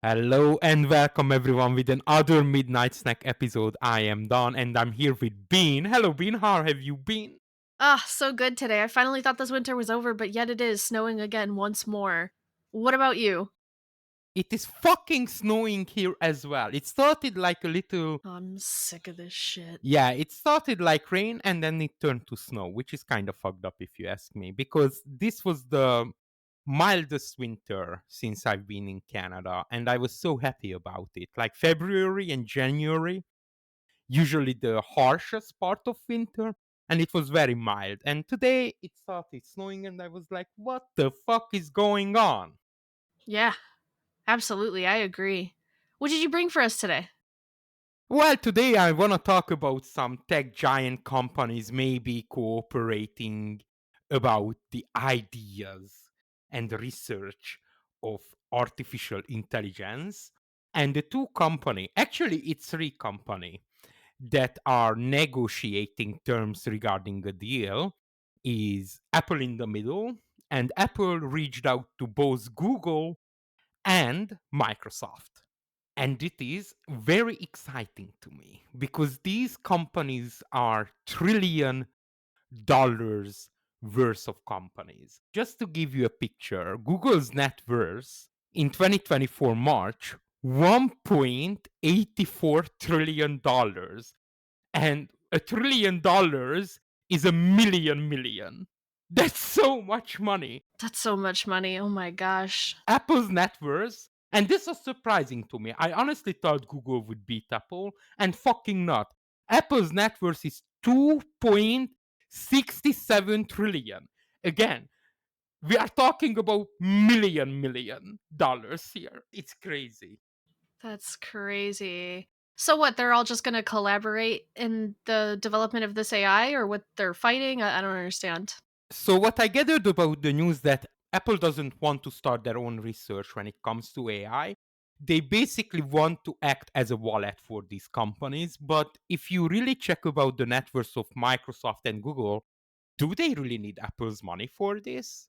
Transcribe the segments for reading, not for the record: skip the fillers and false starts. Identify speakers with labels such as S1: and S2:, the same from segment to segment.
S1: Hello and welcome everyone with another Midnight Snack episode. I am Don and I'm here with Bean. Hello Bean, how have you been?
S2: Ah, so good today. I finally thought this winter was over, but yet it is snowing again once more. What about you?
S1: It is fucking snowing here as well. It started like a little.
S2: I'm sick of this shit.
S1: Yeah, it started like rain and then it turned to snow, which is kind of fucked up if you ask me, because this was the mildest winter since I've been in Canada and I was so happy about it. Like February and January, usually the harshest part of winter, and it was very mild. And today it started snowing, and I was like, what the fuck is going on?
S2: Yeah, absolutely. I agree. What did you bring for us today?
S1: Well, today I want to talk about some tech giant companies maybe cooperating about the ideas and research of artificial intelligence. And the two company, actually it's three company that are negotiating terms regarding a deal is Apple in the middle, and Apple reached out to both Google and Microsoft. And it is very exciting to me because these companies are $1 trillion worth of companies. Just to give you a picture, Google's net worth in 2024 March $1.84 trillion, and $1 trillion is a million. That's so much money.
S2: That's so much money. Oh my gosh.
S1: Apple's net worth, and this was surprising to me. I honestly thought Google would beat Apple, and fucking not. Apple's net worth is 2.67 trillion. Again, we are talking about million dollars here. It's crazy.
S2: That's crazy. So what, they're all just gonna collaborate in the development of this AI or what they're fighting? I don't understand.
S1: So what I gathered about the news that Apple doesn't want to start their own research when it comes to AI. They basically want to act as a wallet for these companies. But if you really check about the net worth of Microsoft and Google, do they really need Apple's money for this?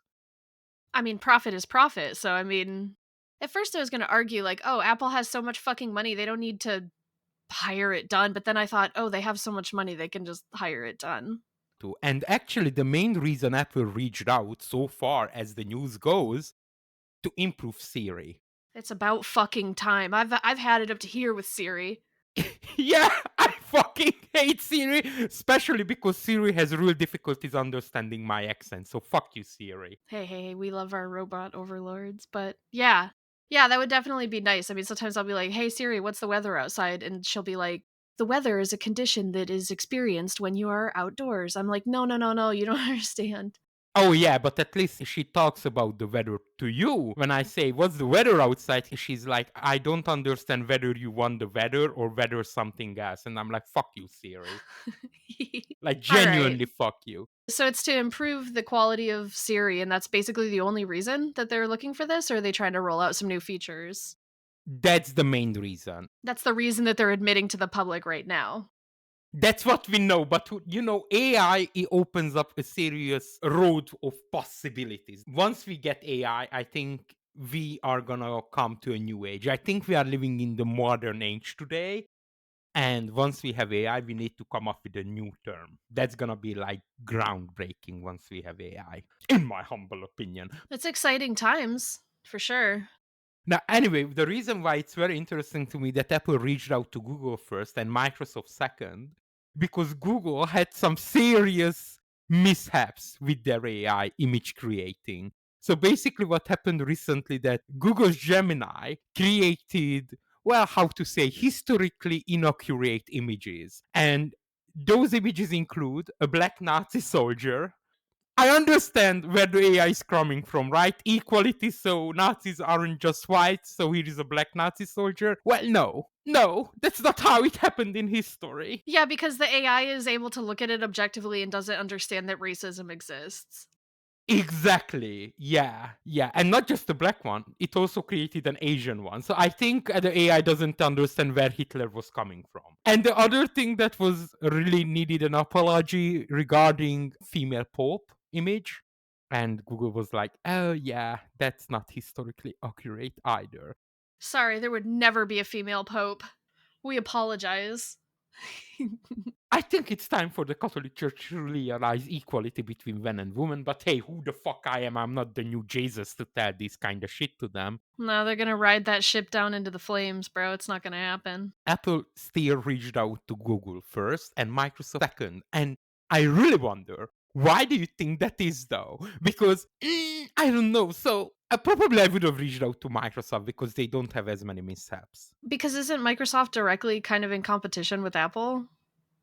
S2: I mean, profit is profit. So, I mean, at first I was gonna argue, like, oh, Apple has so much fucking money, they don't need to hire it done. But then I thought, oh, they have so much money, they can just hire it done.
S1: To and actually the main reason Apple reached out so far as the news goes to improve Siri.
S2: It's about fucking time. I've had it up to here with Siri.
S1: Yeah, I fucking hate Siri, especially because Siri has real difficulties understanding my accent. So fuck you, Siri.
S2: Hey, we love our robot overlords, but yeah. Yeah, that would definitely be nice. I mean, sometimes I'll be like, "Hey Siri, what's the weather outside?" And she'll be like, "The weather is a condition that is experienced when you are outdoors." I'm like, "No, no, no, no, you don't understand."
S1: Oh yeah, but at least she talks about the weather to you. When I say, what's the weather outside? She's like, I don't understand whether you want the weather or whether something else. And I'm like, fuck you, Siri. Like,
S2: All right.
S1: genuinely fuck you.
S2: So it's to improve the quality of Siri, and that's basically the only reason that they're looking for this, or are they trying to roll out some new features?
S1: That's the main reason.
S2: That's the reason that they're admitting to the public right now.
S1: That's what we know. But, AI, it opens up a serious road of possibilities. Once we get I think we are gonna come to a new age. I think we are living in the modern age today. And once we have AI, we need to come up with a new term. That's gonna be like groundbreaking once we have AI, in my humble opinion.
S2: It's exciting times, for sure.
S1: Now, anyway, the reason why it's very interesting to me that Apple reached out to Google first and Microsoft second, because Google had some serious mishaps with their AI image creating. So basically, what happened recently that Google's Gemini created, well, how to say, historically inaccurate images. And those images include a black Nazi soldier. I understand where the AI is coming from, right? Equality, so Nazis aren't just white, so here is a black Nazi soldier. Well, no, that's not how it happened in history.
S2: Yeah, because the AI is able to look at it objectively and doesn't understand that racism exists.
S1: Exactly. Yeah. And not just the black one, it also created an Asian one. So I think the AI doesn't understand where Hitler was coming from. And the other thing that was really needed an apology regarding female Pope image. And Google was like, oh, yeah, that's not historically accurate either.
S2: Sorry, there would never be a female pope. We apologize.
S1: I think it's time for the Catholic Church to realize equality between men and women, but hey, who the fuck I am? I'm not the new Jesus to tell this kind of shit to them.
S2: No, they're gonna ride that ship down into the flames, bro. It's not gonna happen.
S1: Apple still reached out to Google first and Microsoft second. And I really wonder, why do you think that is though? Because I don't know. So probably I would have reached out to Microsoft because they don't have as many mishaps.
S2: Because isn't Microsoft directly kind of in competition with Apple?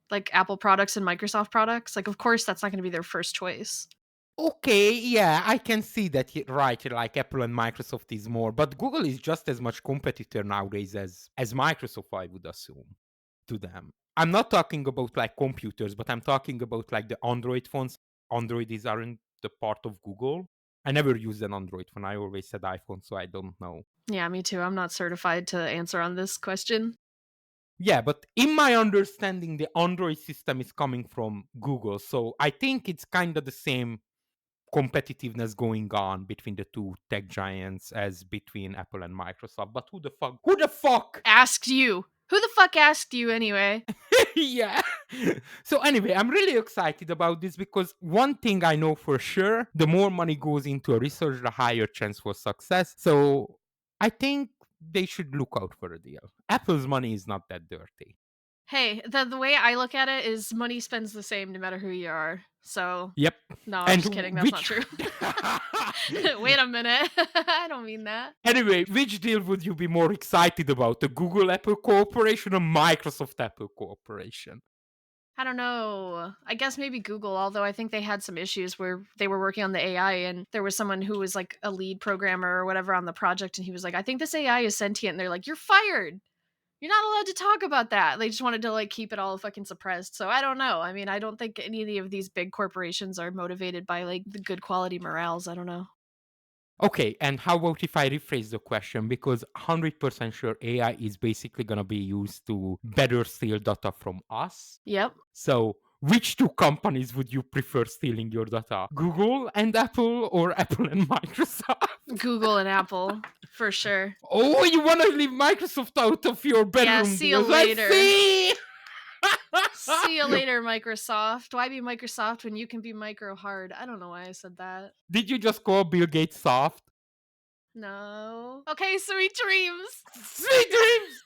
S2: Like Apple products and Microsoft products? Like, of course, that's not gonna be their first choice.
S1: Okay, yeah, I can see that, right, like Apple and Microsoft is more, but Google is just as much competitor nowadays as Microsoft, I would assume, to them. I'm not talking about like computers, but I'm talking about like the Android phones. Aren't the part of Google. I never used an Android phone. I always said iPhone, so I don't know.
S2: Yeah, me too. I'm not certified to answer on this question.
S1: Yeah, but in my understanding, the Android system is coming from Google, so I think it's kind of the same competitiveness going on between the two tech giants as between Apple and Microsoft. But who the fuck? Who the fuck?
S2: Asked you. Who the fuck asked you anyway?
S1: Yeah. So anyway, I'm really excited about this because one thing I know for sure, the more money goes into a research, the higher chance for success. So I think they should look out for a deal. Apple's money is not that dirty.
S2: Hey, the way I look at it is money spends the same no matter who you are. So,
S1: Yep.
S2: no, I'm just kidding.
S1: And
S2: That's not
S1: which
S2: true. Wait a minute. I don't mean that.
S1: Anyway, which deal would you be more excited about? The Google Apple cooperation or Microsoft Apple cooperation?
S2: I don't know. I guess maybe Google, although I think they had some issues where they were working on the AI and there was someone who was like a lead programmer or whatever on the project and he was like, I think this AI is sentient. And they're like, you're fired. You're not allowed to talk about that. They just wanted to like keep it all fucking suppressed. So I don't know. I mean, I don't think any of these big corporations are motivated by like the good quality morals. I don't know.
S1: Okay, and how about if I rephrase the question? Because 100% sure AI is basically going to be used to better steal data from us.
S2: Yep.
S1: So, which two companies would you prefer stealing your data? Google and Apple or Apple and Microsoft?
S2: Google and Apple for sure.
S1: Oh, you want to leave Microsoft out of your
S2: Yeah,
S1: bedroom
S2: see you
S1: deals? Let's
S2: later.
S1: see!
S2: See you later, Microsoft. Why be Microsoft when you can be micro hard? I don't know why I said that.
S1: Did you just call Bill Gates soft?
S2: No. Okay, sweet dreams.
S1: Sweet dreams!